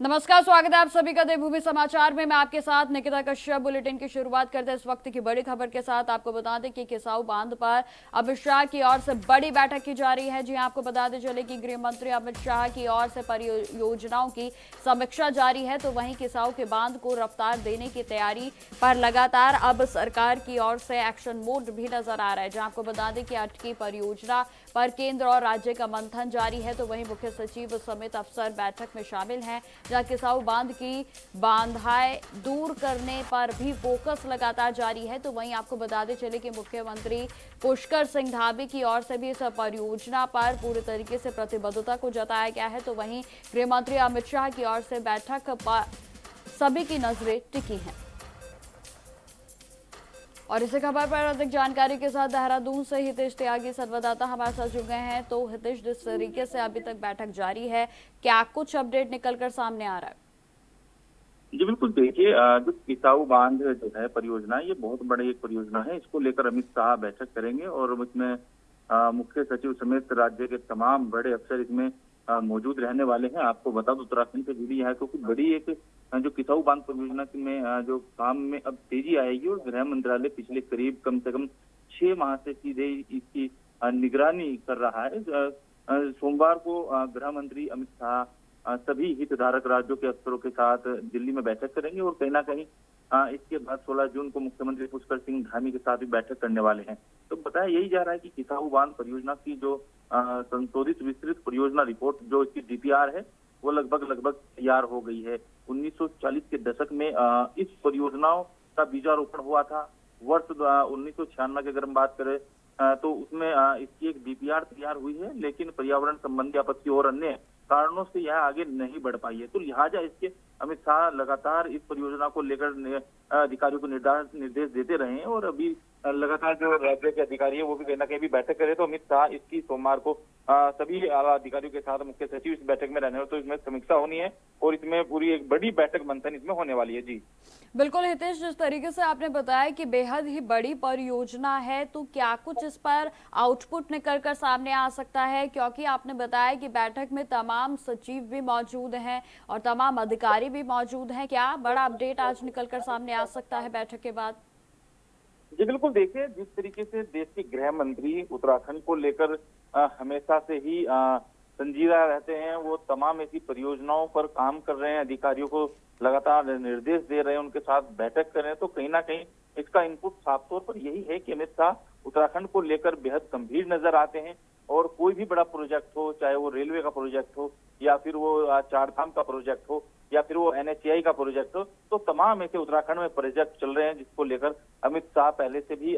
नमस्कार, स्वागत है आप सभी का देवभूमि समाचार में। मैं आपके साथ निकिता कश्यप। बुलेटिन की शुरुआत करते हैं इस वक्त की बड़ी खबर के साथ। आपको बता दें कि किसाऊ बांध पर अमित शाह की ओर से बड़ी बैठक की जा रही है। जी आपको बताते चले कि गृह मंत्री अमित शाह की ओर से परियोजनाओं की समीक्षा जारी है, तो वहीं किसाऊ के बांध को रफ्तार देने की तैयारी पर लगातार अब सरकार की ओर से एक्शन मोड भी नजर आ रहा है। जहां आपको बता दें कि अटकी परियोजना पर केंद्र और राज्य का मंथन जारी है, तो वहीं मुख्य सचिव समेत अफसर बैठक में शामिल हैं। जहां किसाऊ बांध की बाधाएं दूर करने पर भी फोकस लगातार जारी है, तो वहीं आपको बताते चले कि मुख्यमंत्री पुष्कर सिंह धामी की ओर से भी इस परियोजना पर पूरे तरीके से प्रतिबद्धता को जताया गया है। तो वहीं गृह मंत्री अमित शाह की ओर से बैठक पर सभी की नजरें टिकी हैं। और इसी खबर पर अधिक जानकारी के साथ देहरादून से हितेश त्यागी संवाददाता हमारे साथ जुड़ गए हैं। तो हितेश, जिस तरीके से अभी तक बैठक जारी है, क्या कुछ अपडेट निकलकर सामने आ रहा है? जी बिल्कुल। देखिए, जो किसाऊ बांध जो है परियोजना, ये बहुत बड़ी एक परियोजना है। इसको लेकर अमित शाह बैठक करेंगे और इसमें मुख्य सचिव समेत राज्य के तमाम बड़े अफसर इसमें मौजूद रहने वाले हैं। आपको बता दो, उत्तराखंड से जुड़ी है क्योंकि बड़ी एक जो किसाऊ बांध परियोजना में जो काम में अब तेजी आएगी, और गृह मंत्रालय पिछले करीब कम से कम 6 माह से सीधे इसकी निगरानी कर रहा है। सोमवार को गृह मंत्री अमित शाह सभी हितधारक राज्यों के अफसरों के साथ दिल्ली में बैठक करेंगे, और कहीं ना कहीं इसके बाद 16 जून को मुख्यमंत्री पुष्कर सिंह धामी के साथ भी बैठक करने वाले हैं। तो बताया यही जा रहा है कि किसाऊ बांध परियोजना की जो संशोधित विस्तृत परियोजना रिपोर्ट, जो इसकी डीपीआर है, वो लगभग तैयार हो गई है। 1940 के दशक में इस परियोजनाओं का बीजारोपण हुआ था। वर्ष 1996 की अगर हम बात करें तो उसमें इसकी एक डीपीआर तैयार हुई है, लेकिन पर्यावरण संबंधी आपत्ति और अन्य कारणों से यह आगे नहीं बढ़ पाई है। तो लिहाजा इसके अमित शाह लगातार इस परियोजना को लेकर अधिकारियों को निर्देश देते रहे हैं, और अभी लगातार जो राज्य के अधिकारी है वो भी कहीं ना कहीं भी बैठक करे। तो अमित शाह इसकी सोमवार को सभी आला अधिकारियों के साथ मुख्य सचिव इस बैठक में रहने वाले, तो इसमें समीक्षा होनी है और इसमें पूरी एक बड़ी बैठक मंथन इसमें होने वाली है। जी बिल्कुल हितेश, जिस तरीके से आपने बताया कि बेहद ही बड़ी परियोजना है, तो क्या कुछ इस पर आउटपुट निकल कर सामने आ सकता है? क्योंकि आपने बताया कि बैठक में तमाम सचिव भी मौजूद हैं और तमाम अधिकारी भी मौजूद हैं। क्या बड़ा अपडेट आज निकल कर सामने आ सकता है बैठक के बाद? जी बिल्कुल। देखिए, जिस तरीके से देश के गृह मंत्री उत्तराखंड को लेकर हमेशा से ही संजीदा रहते हैं, वो तमाम ऐसी परियोजनाओं पर काम कर रहे हैं, अधिकारियों को लगातार निर्देश दे रहे हैं, उनके साथ बैठक कर रहे हैं। तो कहीं ना कहीं इसका इनपुट साफ तौर पर यही है कि अमित शाह उत्तराखंड को लेकर बेहद गंभीर नजर आते हैं, और कोई भी बड़ा प्रोजेक्ट हो, चाहे वो रेलवे का प्रोजेक्ट हो, या फिर वो चारधाम का प्रोजेक्ट हो, या फिर वो एनएचएआई का प्रोजेक्ट हो, तो तमाम ऐसे उत्तराखंड में प्रोजेक्ट चल रहे हैं जिसको लेकर अमित शाह पहले से भी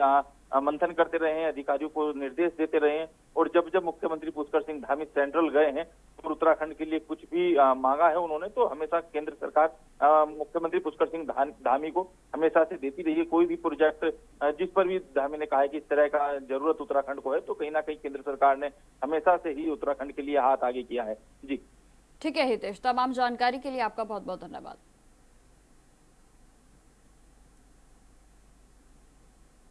मंथन करते रहे हैं, अधिकारियों को निर्देश देते रहे हैं। और जब जब मुख्यमंत्री पुष्कर सिंह धामी सेंट्रल गए हैं और उत्तराखंड के लिए कुछ भी मांगा है उन्होंने, तो हमेशा केंद्र सरकार मुख्यमंत्री पुष्कर सिंह धामी को हमेशा से देती रही है। कोई भी प्रोजेक्ट जिस पर भी धामी ने कहा है कि इस तरह का जरूरत उत्तराखंड को है, तो कहीं ना कहीं केंद्र सरकार ने हमेशा से ही उत्तराखंड के लिए हाथ आगे किया है। जी ठीक है हितेश, तमाम जानकारी के लिए आपका बहुत बहुत धन्यवाद।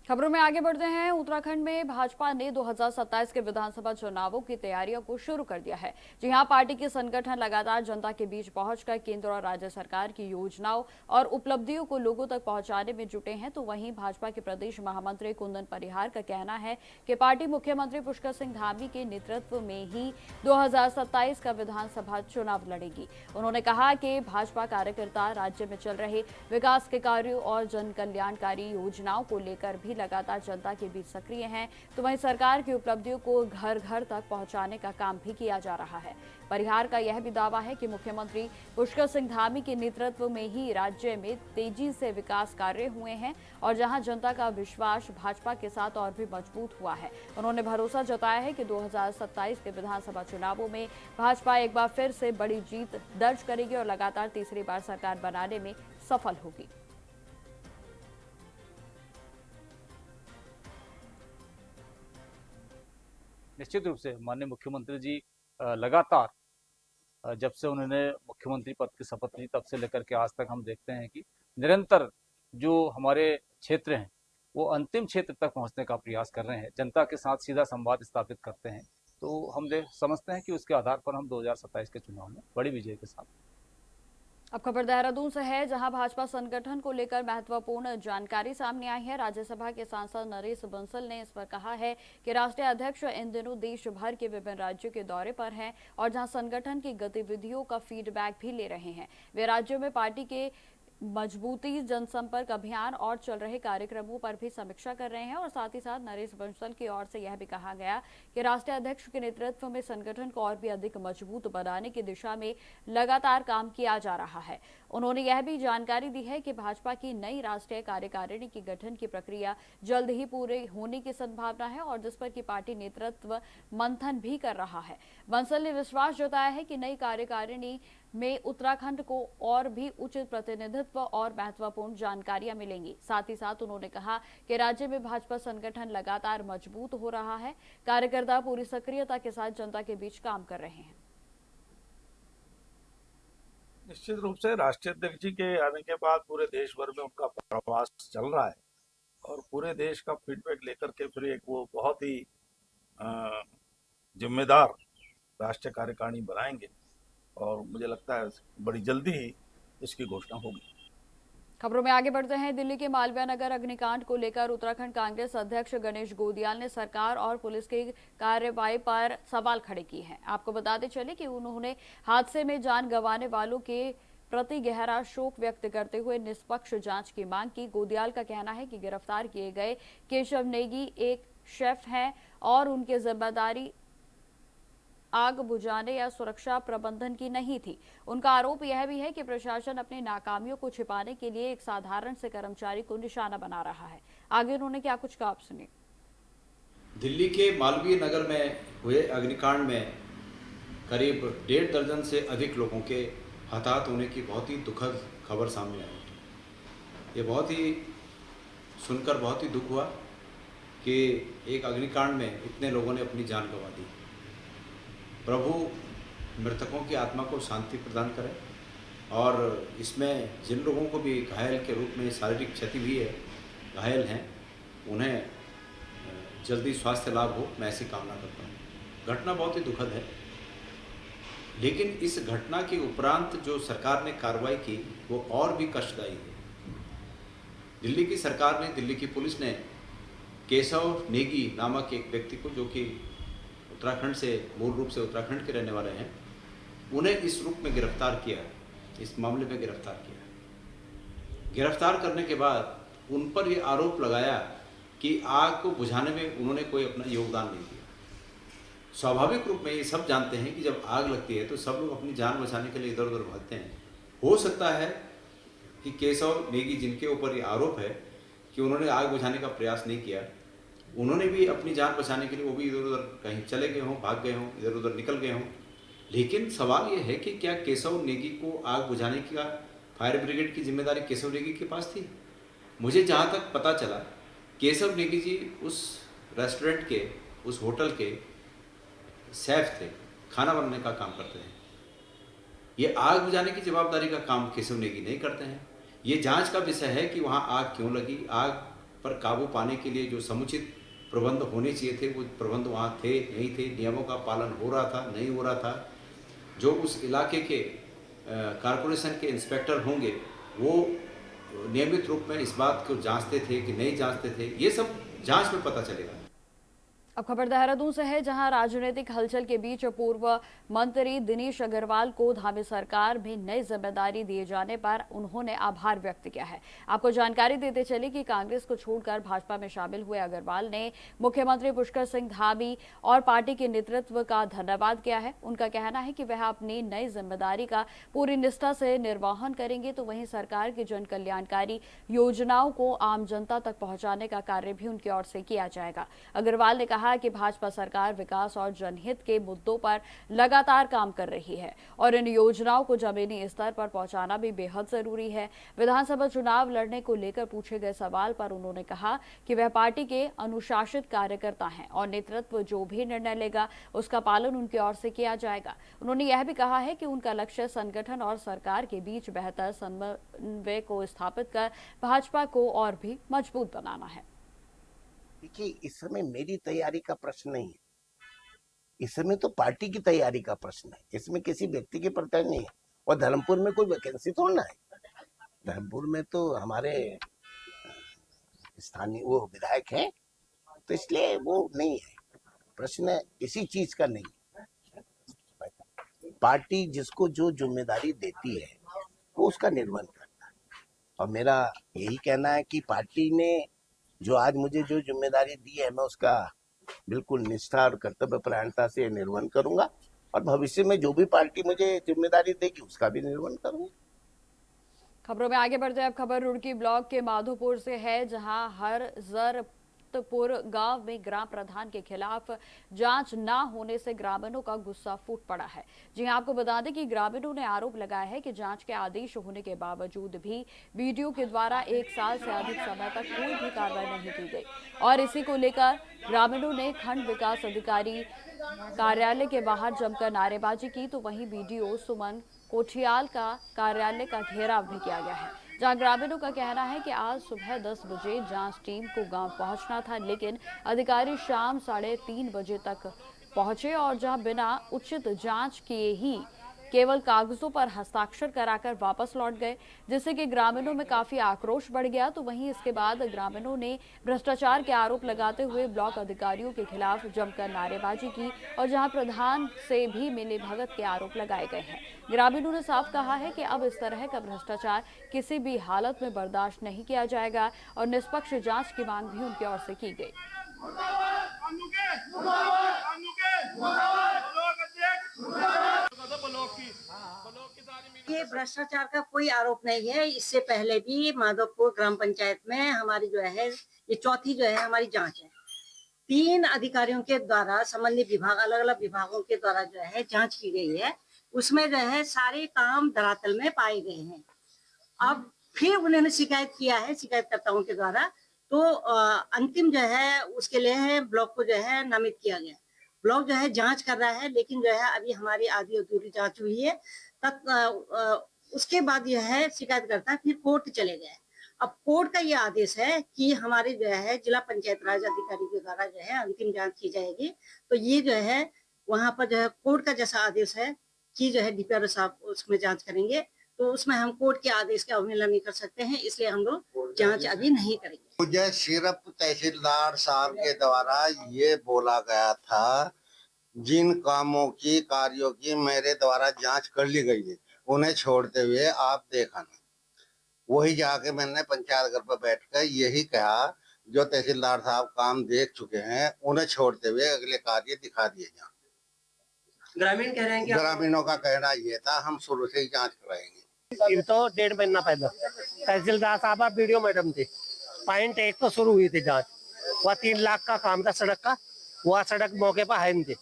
खबरों में आगे बढ़ते हैं। उत्तराखंड में भाजपा ने 2027 के विधानसभा चुनावों की तैयारियों को शुरू कर दिया है। जी हां, पार्टी के संगठन लगातार जनता के बीच पहुंचकर केंद्र और राज्य सरकार की योजनाओं और उपलब्धियों को लोगों तक पहुंचाने में जुटे हैं। तो वहीं भाजपा के प्रदेश महामंत्री कुंदन परिहार का कहना है कि पार्टी मुख्यमंत्री पुष्कर सिंह धामी के नेतृत्व में ही 2027 का विधानसभा चुनाव लड़ेगी। उन्होंने कहा कि भाजपा कार्यकर्ता राज्य में चल रहे विकास के कार्यों और जन कल्याणकारी योजनाओं को लेकर भी लगातार जनता के बीच सक्रिय हैं। तो वहीं सरकार की उपलब्धियों को घर घर तक पहुंचाने का काम भी किया जा रहा है। परिहार का यह भी दावा है कि मुख्यमंत्री पुष्कर सिंह धामी के नेतृत्व में ही राज्य में तेजी से विकास कार्य हुए हैं, और जहां जनता का विश्वास भाजपा के साथ और भी मजबूत हुआ है। उन्होंने भरोसा जताया है कि 2027 के विधानसभा चुनावों में भाजपा एक बार फिर से बड़ी जीत दर्ज करेगी और लगातार तीसरी बार सरकार बनाने में सफल होगी। निश्चित रूप से माननीय मुख्यमंत्री जी लगातार जब से उन्होंने मुख्यमंत्री पद की शपथ ली तब से लेकर के आज तक हम देखते हैं कि निरंतर जो हमारे क्षेत्र हैं वो अंतिम क्षेत्र तक पहुंचने का प्रयास कर रहे हैं, जनता के साथ सीधा संवाद स्थापित करते हैं। तो हम समझते हैं कि उसके आधार पर हम 2027 के चुनाव में बड़ी विजय के साथ अब खबर देहरादून से है, जहां भाजपा संगठन को लेकर महत्वपूर्ण जानकारी सामने आई है। राज्यसभा के सांसद नरेश बंसल ने इस पर कहा है कि राष्ट्रीय अध्यक्ष इन दिनों देश भर के विभिन्न राज्यों के दौरे पर हैं और जहां संगठन की गतिविधियों का फीडबैक भी ले रहे हैं। वे राज्यों में पार्टी के मजबूती, जनसंपर्क अभियान और चल रहे कार्यक्रमों पर भी समीक्षा कर रहे हैं। और साथ ही साथ नरेश बंसल की ओर से यह भी कहा गया कि राष्ट्रीय अध्यक्ष के नेतृत्व में संगठन को और भी अधिक मजबूत बनाने की दिशा में लगातार काम किया जा रहा है। उन्होंने यह भी जानकारी दी है कि भाजपा की नई राष्ट्रीय कार्यकारिणी की गठन की प्रक्रिया जल्द ही पूरे होने की संभावना है और जिस पर कि पार्टी नेतृत्व मंथन भी कर रहा है। बंसल ने विश्वास जताया है कि नई कार्यकारिणी में उत्तराखंड को और भी उचित प्रतिनिधित्व और महत्वपूर्ण जानकारियां मिलेंगी। साथ ही साथ उन्होंने कहा कि राज्य में भाजपा संगठन लगातार मजबूत हो रहा है। कार्यकर्ता पूरी सक्रियता के साथ जनता के बीच काम कर रहे हैं। निश्चित रूप से राष्ट्रीय अध्यक्ष जी के आने के बाद पूरे देश भर में उनका प्रवास चल रहा है और पूरे देश का फीडबैक लेकर के फिर एक वो बहुत ही जिम्मेदार राष्ट्रीय कार्यकारिणी बनाएंगे और मुझे लगता है बड़ी जल्दी ही इसकी घोषणा होगी। खबरों में आगे बढ़ते हैं। दिल्ली के मालवीय नगर अग्निकांड को लेकर उत्तराखंड कांग्रेस अध्यक्ष गणेश गोदियाल ने सरकार और पुलिस की कार्रवाई पर सवाल खड़े किए हैं। आपको बताते चले कि उन्होंने हादसे में जान गंवाने वालों के प्रति गहरा शोक व्यक्त करते हुए निष्पक्ष जांच की मांग की। गोदियाल का कहना है कि गिरफ्तार किए गए केशव नेगी एक शेफ हैं और उनकी जिम्मेदारी आग बुझाने या सुरक्षा प्रबंधन की नहीं थी। उनका आरोप यह भी है कि प्रशासन अपनी नाकामियों को छिपाने के लिए एक साधारण से कर्मचारी को निशाना बना रहा है। आगे उन्होंने क्या कुछ कहा, आप सुनिए। दिल्ली के मालवीय नगर में हुए अग्निकांड में करीब 1.5 दर्जन से अधिक लोगों के हताहत होने की बहुत ही दुखद खबर सामने आई। ये बहुत ही सुनकर बहुत ही दुख हुआ कि एक अग्निकांड में इतने लोगों ने अपनी जान गंवा दी। प्रभु मृतकों की आत्मा को शांति प्रदान करे और इसमें जिन लोगों को भी घायल के रूप में शारीरिक क्षति हुई है, घायल हैं, उन्हें जल्दी स्वास्थ्य लाभ हो, मैं ऐसी कामना करता हूँ। घटना बहुत ही दुखद है, लेकिन इस घटना के उपरांत जो सरकार ने कार्रवाई की वो और भी कष्टदायी है। दिल्ली की सरकार ने, दिल्ली की पुलिस ने केशव नेगी नामक एक व्यक्ति को, जो कि उत्तराखंड से, मूल रूप से उत्तराखंड के रहने वाले हैं, उन्हें इस रूप में गिरफ्तार किया, इस मामले में गिरफ्तार किया। गिरफ्तार करने के बाद उन पर यह आरोप लगाया कि आग को बुझाने में उन्होंने कोई अपना योगदान नहीं दिया। स्वाभाविक रूप में ये सब जानते हैं कि जब आग लगती है तो सब लोग अपनी जान बचाने के लिए इधर उधर भागते हैं। हो सकता है कि केशव नेगी, जिनके ऊपर ये आरोप है कि उन्होंने आग बुझाने का प्रयास नहीं किया, उन्होंने भी अपनी जान बचाने के लिए वो भी इधर उधर कहीं चले गए हों, भाग गए हों, इधर उधर निकल गए हों। लेकिन सवाल ये है कि क्या केशव नेगी को आग बुझाने का फायर ब्रिगेड की जिम्मेदारी केशव नेगी के पास थी? मुझे जहाँ तक पता चला, केशव नेगी जी उस रेस्टोरेंट के, उस होटल के शेफ थे, खाना बनाने का काम करते हैं। ये आग बुझाने की जवाबदारी का काम केशव नेगी नहीं करते हैं। ये जांच का विषय है कि वहाँ आग क्यों लगी, आग पर काबू पाने के लिए जो समुचित प्रबंध होने चाहिए थे वो प्रबंध वहाँ थे नहीं थे, नियमों का पालन हो रहा था नहीं हो रहा था। जो उस इलाके के कारपोरेशन के इंस्पेक्टर होंगे वो नियमित रूप में इस बात को जांचते थे कि नहीं जांचते थे, ये सब जांच में पता चलेगा। अब खबर देहरादून से है, जहां राजनीतिक हलचल के बीच पूर्व मंत्री दिनेश अग्रवाल को धामी सरकार में नई जिम्मेदारी दिए जाने पर उन्होंने आभार व्यक्त किया है। आपको जानकारी देते चले कि कांग्रेस को छोड़कर भाजपा में शामिल हुए अग्रवाल ने मुख्यमंत्री पुष्कर सिंह धामी और पार्टी के नेतृत्व का धन्यवाद किया है। उनका कहना है कि वह अपनी नई जिम्मेदारी का पूरी निष्ठा से निर्वहन करेंगे, तो वहीं सरकार की जन कल्याणकारी योजनाओं को आम जनता तक पहुंचाने का कार्य भी उनकी ओर से किया जाएगा। अग्रवाल ने कहा कि भाजपा सरकार विकास और जनहित के मुद्दों पर लगातार काम कर रही है और इन योजनाओं को जमीनी स्तर पर पहुंचाना भी बेहद जरूरी है। विधानसभा चुनाव लड़ने को लेकर पूछे गए सवाल पर उन्होंने कहा कि वह पार्टी के अनुशासित कार्यकर्ता हैं और नेतृत्व जो भी निर्णय लेगा उसका पालन उनकी ओर से किया जाएगा। उन्होंने यह भी कहा है कि उनका लक्ष्य संगठन और सरकार के बीच बेहतर समन्वय को स्थापित कर भाजपा को और भी मजबूत बनाना है। देखिए, इस समय मेरी तैयारी का प्रश्न नहीं है, इस समय तो पार्टी की तैयारी का प्रश्न है। इसमें किसी व्यक्ति के प्रति नहीं है। और धर्मपुर में कोई वैकेंसी थोड़ा ना है। धर्मपुर में तो हमारे स्थानीय वो विधायक हैं, तो इसलिए वो नहीं है। प्रश्न इसी चीज का नहीं। पार्टी जिसको जो जिम्मेदारी देती है वो उसका निर्वहन करता है, और मेरा यही कहना है कि पार्टी ने जो आज मुझे जो जिम्मेदारी दी है, मैं उसका बिल्कुल निष्ठा और कर्तव्य परायणता से निर्वहन करूंगा, और भविष्य में जो भी पार्टी मुझे जिम्मेदारी देगी उसका भी निर्वहन करूंगा। खबरों में आगे बढ़ते हैं। अब खबर रुड़की ब्लॉक के माधोपुर से है, जहां हरजरपुर गांव में ग्राम प्रधान के खिलाफ जांच न होने से ग्रामीणों का गुस्सा फूट पड़ा है। जी हां, आपको बता दें कि ग्रामीणों ने आरोप लगाया है कि जांच के आदेश होने के बावजूद भी बीडीओ के द्वारा 1 साल से अधिक समय तक कोई भी कार्रवाई नहीं की गई, और इसी को लेकर ग्रामीणों ने खंड विकास अधिकारी कार्यालय के बाहर जमकर नारेबाजी की। तो वहीं बीडीओ सुमन कोठियाल का कार्यालय का घेराव भी किया गया है, जहां ग्रामीणों का कहना है कि आज सुबह 10 बजे जांच टीम को गांव पहुंचना था, लेकिन अधिकारी शाम 3:30 बजे तक पहुंचे, और जहां बिना उचित जांच किए ही केवल कागजों पर हस्ताक्षर कराकर वापस लौट गए, जिससे कि ग्रामीणों में काफी आक्रोश बढ़ गया। तो वहीं इसके बाद ग्रामीणों ने भ्रष्टाचार के आरोप लगाते हुए ब्लॉक अधिकारियों के खिलाफ जमकर नारेबाजी की, और जहां प्रधान से भी मिलीभगत के आरोप लगाए गए हैं। ग्रामीणों ने साफ कहा है कि अब इस तरह का भ्रष्टाचार किसी भी हालत में बर्दाश्त नहीं किया जाएगा, और निष्पक्ष जांच की मांग भी उनकी ओर से की गई। ये भ्रष्टाचार का कोई आरोप नहीं है। इससे पहले भी माधवपुर ग्राम पंचायत में हमारी जो है ये चौथी जो है हमारी जांच है। 3 अधिकारियों के द्वारा संबंधित विभाग, अलग अलग विभागों के द्वारा जो है जांच की गई है। उसमें जो है सारे काम धरातल में पाए गए हैं। अब फिर उन्होंने शिकायत किया है शिकायतकर्ताओं के द्वारा, तो अंतिम जो है उसके लिए ब्लॉक को जो है नामित किया गया। ब्लॉक जो है जांच कर रहा है, लेकिन जो है अभी हमारी आधी अधूरी जांच हुई है। उसके बाद यह है शिकायतकर्ता फिर कोर्ट चले गए। अब कोर्ट का ये आदेश है कि हमारे जो है जिला पंचायत राज अधिकारी के द्वारा जो है अंतिम जांच की जाएगी। तो ये जो है वहां पर जो है कोर्ट का जैसा आदेश है कि जो है डीपीआरओ साहब उसमें जांच करेंगे, तो उसमें हम कोर्ट के आदेश का उल्लंघन नहीं कर सकते हैं, इसलिए हम लोग जांच अभी नहीं करेंगे। मुझे सिर्फ तहसीलदार साहब के द्वारा ये बोला गया था, जिन कामों की कार्यों की मेरे द्वारा जांच कर ली गई है उन्हें छोड़ते हुए आप देखा ना। वही जाके मैंने पंचायत घर पर बैठकर यही कहा, जो तहसीलदार साहब काम देख चुके हैं उन्हें छोड़ते हुए अगले कार्य दिखा दिए जाए। ग्रामीण कह रहे हैं कि ग्रामीणों का कहना ये था, हम शुरू से ही जांच कराएंगे। ये तो 1.5 महीना पहले तहसीलदार साहब और बीडीओ मैडम थे। पॉइंट 1 तो शुरू हुई थी जांच, वह 3 लाख का काम था सड़क का, वह सड़क मौके पर है नहीं थी।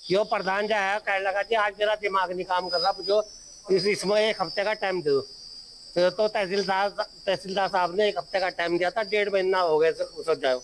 यो प्रधान जो है कहने लगा कि आज मेरा दिमाग नहीं काम कर रहा, जो इसमें 1 हफ्ते का टाइम दे दो। तो तहसीलदार साहब ने 1 हफ्ते का टाइम दिया था, 1.5 महीना हो गया उस जाओ।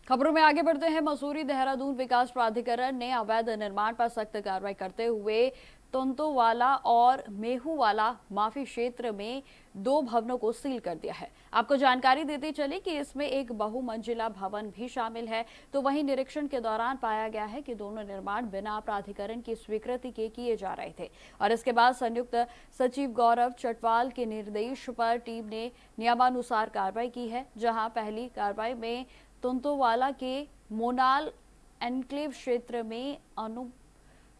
खबरों में आगे बढ़ते हैं। मसूरी देहरादून विकास प्राधिकरण ने अवैध निर्माण पर सख्त कार्रवाई करते हुए तुंतोवाला और मेहूवाला माफी क्षेत्र में 2 भवनों को सील कर दिया है। आपको जानकारी देते चले कि इसमें एक बहुमंजिला भवन भी शामिल है। तो वहीं निरीक्षण के दौरान पाया गया है कि दोनों निर्माण बिना प्राधिकरण की स्वीकृति के किए जा रहे थे, और इसके बाद संयुक्त सचिव गौरव चटवाल के निर्देश पर टीम ने नियमानुसार कार्रवाई की है। जहां पहली कार्रवाई में तुंतोवाला के मोनाल एनक्लेव क्षेत्र में अनु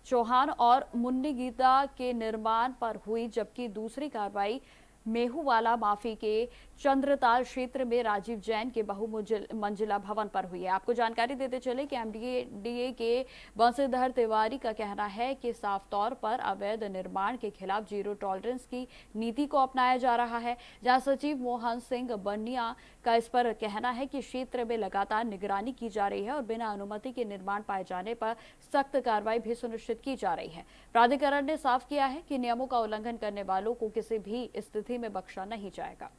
चौहान और मुन्नी गीता के निर्माण पर हुई, जबकि दूसरी कार्रवाई मेहूवाला माफी के चंद्रताल क्षेत्र में राजीव जैन के बहुमंजिला भवन पर हुई है। आपको जानकारी देते चले कि एमडीए के बंशीधर तिवारी का कहना है कि साफ तौर पर अवैध निर्माण के खिलाफ जीरो टॉलरेंस की नीति को अपनाया जा रहा है, जहां सचिव मोहन सिंह बनिया का इस पर कहना है कि क्षेत्र में लगातार निगरानी की जा रही है और बिना अनुमति के निर्माण पाए जाने पर सख्त कार्रवाई भी सुनिश्चित की जा रही है। प्राधिकरण ने साफ किया है कि नियमों का उल्लंघन करने वालों को किसी भी स्थिति में बख्शा नहीं जाएगा।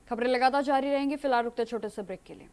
खबरें लगातार जारी रहेंगी, फिलहाल रुकते छोटे से ब्रेक के लिए।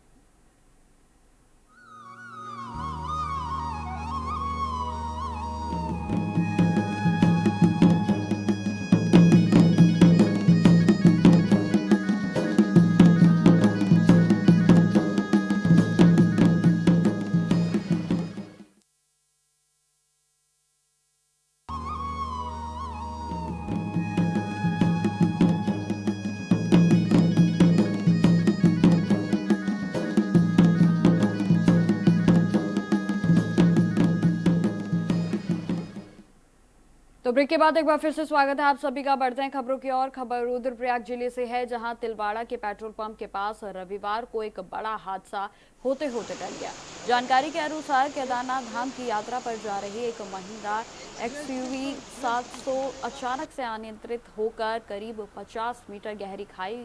तो ब्रेक के बाद एक बार फिर से स्वागत है आप सभी का। बढ़ते हैं खबरों की ओर। खबर रुद्रप्रयाग जिले से है, जहां तिलवाड़ा के पेट्रोल पंप के पास रविवार को एक बड़ा हादसा होते होते टल गया। जानकारी के अनुसार केदारनाथ धाम की यात्रा पर जा रही एक महिंद्रा XUV 700 अचानक से अनियंत्रित होकर करीब 50 मीटर गहरी खाई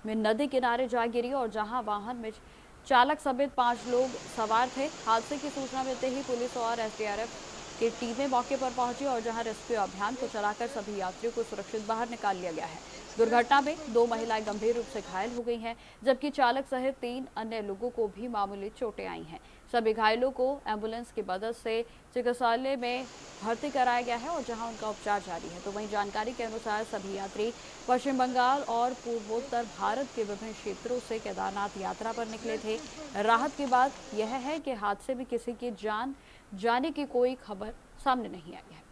में नदी किनारे जा गिरी और जहां वाहन में चालक समेत 5 लोग सवार थे। हादसे की सूचना मिलते ही पुलिस और SDRF की टीमें मौके पर पहुंची और जहां रेस्क्यू अभियान को चलाकर सभी यात्रियों को सुरक्षित बाहर निकाल लिया गया है। दुर्घटना में 2 महिलाएं गंभीर रूप से घायल हो गई हैं, जबकि चालक सहित 3 अन्य लोगों को भी मामूली चोटें आई हैं। सभी घायलों को एम्बुलेंस की मदद से चिकित्सालय में भर्ती कराया गया है और जहां उनका उपचार जारी है। तो वहीं जानकारी के अनुसार सभी यात्री पश्चिम बंगाल और पूर्वोत्तर भारत के विभिन्न क्षेत्रों से केदारनाथ यात्रा पर निकले थे। राहत की बात यह है कि हादसे में किसी की जान जाने की कोई खबर सामने नहीं आई है।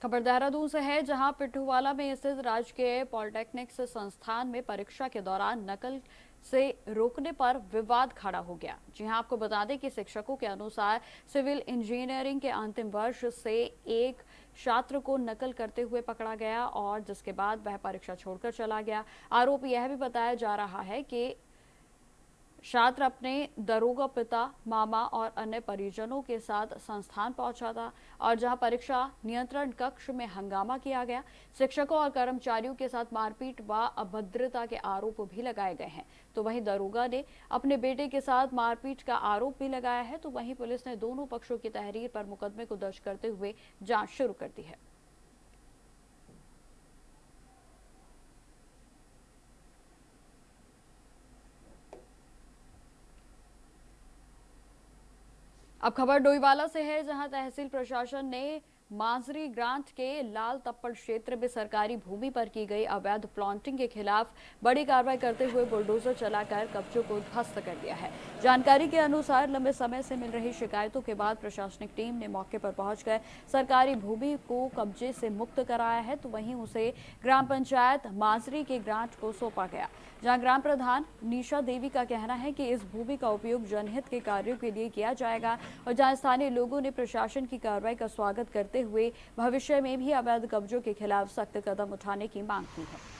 खबर देहरादून से है, जहां पिट्ठूवाला में स्थित राजकीय पॉलिटेक्निक संस्थान में परीक्षा के दौरान नकल से रोकने पर विवाद खड़ा हो गया। जी हां, आपको बता दें कि शिक्षकों के अनुसार सिविल इंजीनियरिंग के अंतिम वर्ष से एक छात्र को नकल करते हुए पकड़ा गया और जिसके बाद वह परीक्षा छोड़कर चला गया। आरोप यह भी बताया जा रहा है कि छात्र अपने दरोगा पिता, मामा और अन्य परिजनों के साथ संस्थान पहुंचा था और जहां परीक्षा नियंत्रण कक्ष में हंगामा किया गया। शिक्षकों और कर्मचारियों के साथ मारपीट व अभद्रता के आरोप भी लगाए गए हैं। तो वहीं दरोगा ने अपने बेटे के साथ मारपीट का आरोप भी लगाया है। तो वहीं पुलिस ने दोनों पक्षों की तहरीर पर मुकदमे को दर्ज करते हुए जांच शुरू कर दी है। अब खबर डोईवाला से है, जहां तहसील प्रशासन ने मांजरी ग्रांट के लाल तप्पड़ क्षेत्र में सरकारी भूमि पर की गई अवैध प्लांटिंग के खिलाफ बड़ी कार्रवाई करते हुए बुलडोजर चलाकर कब्जों को ध्वस्त कर दिया है। जानकारी के अनुसार लंबे समय से मिल रही शिकायतों के बाद प्रशासनिक टीम ने मौके पर पहुंचकर सरकारी भूमि को कब्जे से मुक्त कराया है। तो वहीं उसे ग्राम पंचायत मांजरी के ग्रांट को सौंपा गया, जहां ग्राम प्रधान निशा देवी का कहना है कि इस भूमि का उपयोग जनहित के कार्यों के लिए किया जाएगा और जहां स्थानीय लोगों ने प्रशासन की कार्रवाई का स्वागत करते हुए भविष्य में भी अवैध कब्जों के खिलाफ सख्त कदम उठाने की मांग की है।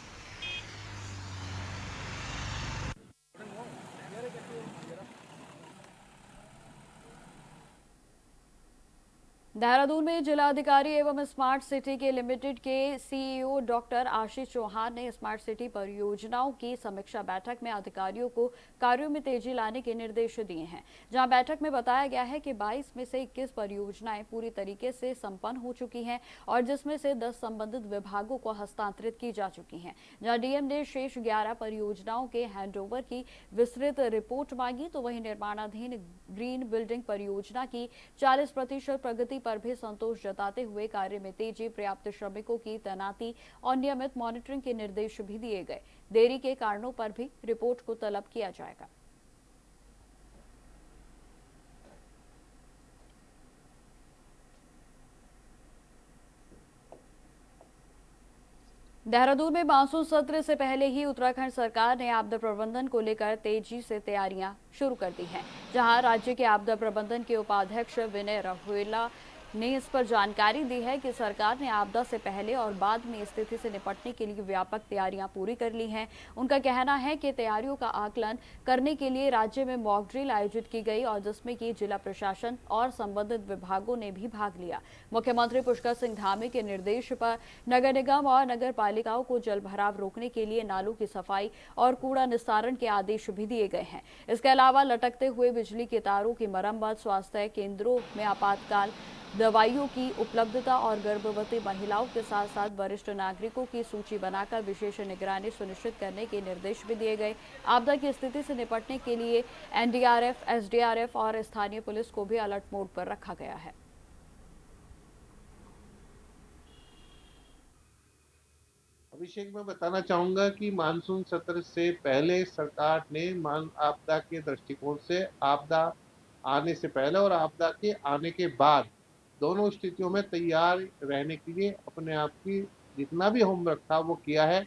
देहरादून में जिला अधिकारी एवं स्मार्ट सिटी के लिमिटेड के CEO डॉक्टर आशीष चौहान ने स्मार्ट सिटी परियोजनाओं की समीक्षा बैठक में अधिकारियों को कार्यों में तेजी लाने के निर्देश दिए हैं। जहां बैठक में बताया गया है कि 22 में से 21 परियोजनाएं पूरी तरीके से संपन्न हो चुकी हैं और जिसमें से 10 संबंधित विभागों को हस्तांतरित की जा चुकी हैं। जहां डीएम ने शेष 11 परियोजनाओं के हैंडओवर की विस्तृत रिपोर्ट मांगी। तो वहीं निर्माणाधीन ग्रीन बिल्डिंग परियोजना की 40% प्रगति पर भी संतोष जताते हुए कार्य में तेजी, पर्याप्त श्रमिकों की तैनाती और नियमित मॉनिटरिंग के निर्देश भी दिए गए। देरी के कारणों पर भी रिपोर्ट को तलब किया जाएगा। देहरादून में मानसून सत्र से पहले ही उत्तराखंड सरकार ने आपदा प्रबंधन को लेकर तेजी से तैयारियां शुरू कर दी हैं। जहां राज्य के आपदा प्रबंधन के उपाध्यक्ष विनय रहुएला ने इस पर जानकारी दी है कि सरकार ने आपदा से पहले और बाद में स्थिति से निपटने के लिए व्यापक तैयारियां पूरी कर ली हैं। उनका कहना है कि तैयारियों का आकलन करने के लिए राज्य में मॉक ड्रिल आयोजित की गई और जिसमें कि जिला प्रशासन और संबंधित विभागों ने भी भाग लिया। मुख्यमंत्री पुष्कर सिंह धामी के निर्देश पर नगर निगम और नगर पालिकाओं को जल भराव रोकने के लिए नालों की सफाई और कूड़ा निस्तारण के आदेश भी दिए गए हैं। इसके अलावा लटकते हुए बिजली के तारों की मरम्मत, स्वास्थ्य केंद्रों में आपातकाल दवाइयों की उपलब्धता और गर्भवती महिलाओं के साथ साथ वरिष्ठ नागरिकों की सूची बनाकर विशेष निगरानी सुनिश्चित करने के निर्देश भी दिए गए। आपदा की स्थिति से निपटने के लिए NDRF, SDRF और स्थानीय पुलिस को भी अलर्ट मोड पर रखा गया है। अभिषेक, मैं बताना चाहूंगा कि मानसून सत्र से पहले सरकार ने आपदा के दृष्टिकोण से आपदा आने से पहले और आपदा के आने के बाद दोनों स्थितियों में तैयार रहने के लिए अपने आप की जितना भी होमवर्क था वो किया है।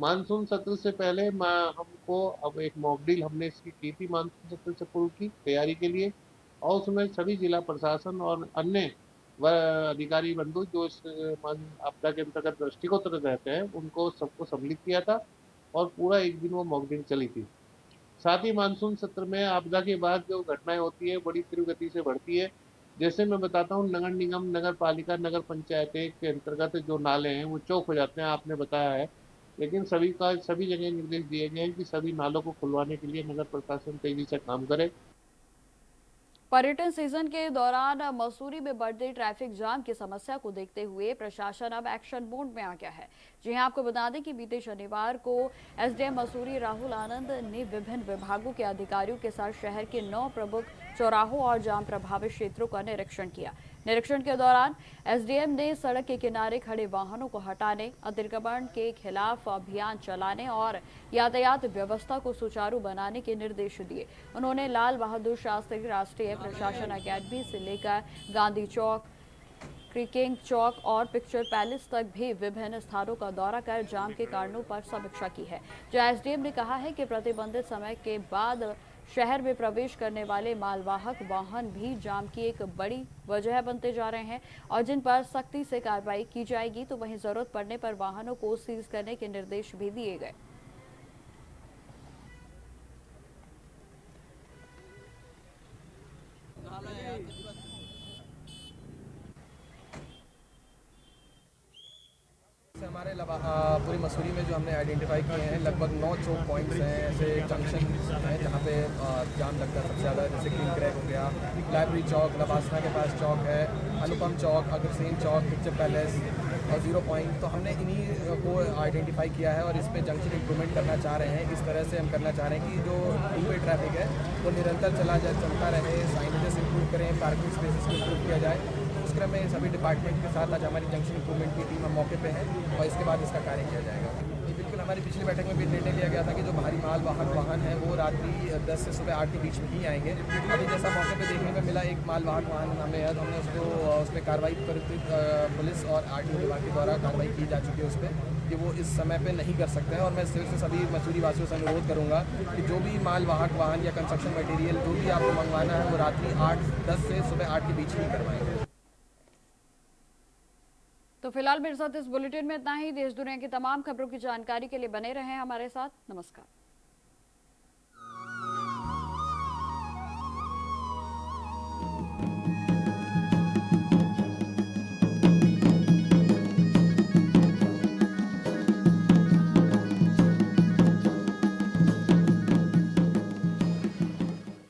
मानसून सत्र से पहले हमको अब एक मॉक ड्रिल हमने इसकी की थी मानसून सत्र से पूर्व की तैयारी के लिए, और उसमें सभी जिला प्रशासन और अन्य अधिकारी बंधु जो इस आपदा के अंतर्गत दृष्टिगोचर रहते हैं उनको सबको सम्मिलित किया था, और पूरा एक दिन वो मॉक ड्रिल चली थी। साथ ही मानसून सत्र में आपदा के बाद जो घटनाएं होती है बड़ी तीव्र गति से बढ़ती है। जैसे मैं बताता हूँ, नगर निगम, नगर पालिका, नगर पंचायतें के अंतर्गत जो नाले हैं वो चौक हो जाते हैं, आपने बताया है। लेकिन सभी जगह निर्देश दिए गए हैं कि सभी नालों को खुलवाने के लिए नगर प्रशासन तेजी से काम करे। पर्यटन सीजन के दौरान मसूरी में बढ़ते ट्रैफिक जाम की समस्या को देखते हुए प्रशासन अब एक्शन मोड में आ गया है। जी हां, आपको बता दें कि बीते शनिवार को एसडीएम मसूरी राहुल आनंद ने विभिन्न विभागों के अधिकारियों के साथ शहर के 9 प्रमुख चौराहों और जाम प्रभावित क्षेत्रों का निरीक्षण किया। निरीक्षण के दौरान एसडीएम ने सड़क के किनारे खड़े वाहनों को हटाने, अतिक्रमण के खिलाफ अभियान चलाने और यातायात व्यवस्था को सुचारू बनाने के निर्देश दिए। उन्होंने लाल बहादुर शास्त्री राष्ट्रीय प्रशासन अकेडमी से लेकर गांधी चौक, क्रिकिंग चौक और पिक्चर पैलेस तक भी विभिन्न स्थानों का दौरा कर जाम के कारणों पर समीक्षा की है। जहां एसडीएम ने कहा है कि प्रतिबंधित समय के बाद शहर में प्रवेश करने वाले मालवाहक वाहन भी जाम की एक बड़ी वजह बनते जा रहे हैं और जिन पर सख्ती से कार्रवाई की जाएगी, तो वहीं जरूरत पड़ने पर वाहनों को सीज करने के निर्देश भी दिए गए। हमारे पूरी मसूरी में जो हमने आइडेंटिफाई किए हैं लगभग 9 चौक पॉइंट्स हैं, ऐसे जंक्शन हैं जहाँ पे जाम लगता है सबसे ज़्यादा, जैसे क्लीन क्रैक हो गया, लाइब्रेरी चौक, लबासना के पास चौक है, अनुपम चौक, अग्रसेन चौक, पिक्चर पैलेस और 0 पॉइंट। तो हमने इन्हीं को आइडेंटिफाई किया है और इस पर जंक्शन इम्प्रूवमेंट करना चाह रहे हैं। इस तरह से हम करना चाह रहे हैं कि जो टू वे ट्रैफिक है वो निरंतर चलता रहे, साइनेजेस इंप्रूव करें, पार्किंग स्पेसेस को इंप्रूव किया जाए। उस क्रम में सभी डिपार्टमेंट के साथ आज हमारी जंक्शन इम्प्रूवमेंट की टीम मौके पे है और इसके बाद इसका कार्य किया जाएगा। ये बिल्कुल हमारी पिछली बैठक में भी निर्णय लिया गया था कि जो भारी माल वाहन है वो रात्रि 10 से सुबह 8 के बीच में ही आएंगे। अभी जैसा मौके पे देखने में मिला, एक माल वाहन हमें है तो हमने उसको उस पर कार्रवाई पुलिस और आरटीओ विभाग के द्वारा कार्रवाई की जा चुकी है उस पर कि वो इस समय पे नहीं कर सकते हैं। और मैं सिर्फ से सभी मसूरी वासियों से अनुरोध करूँगा कि जो भी माल वाहन या कंस्ट्रक्शन मटेरियल जो भी आपको मंगवाना है वो रात्रि 10 से सुबह 8 के बीच ही करवाएंगे। तो फिलहाल मेरे साथ इस बुलेटिन में इतना ही। देश दुनिया की तमाम खबरों की जानकारी के लिए बने रहें हमारे साथ। नमस्कार।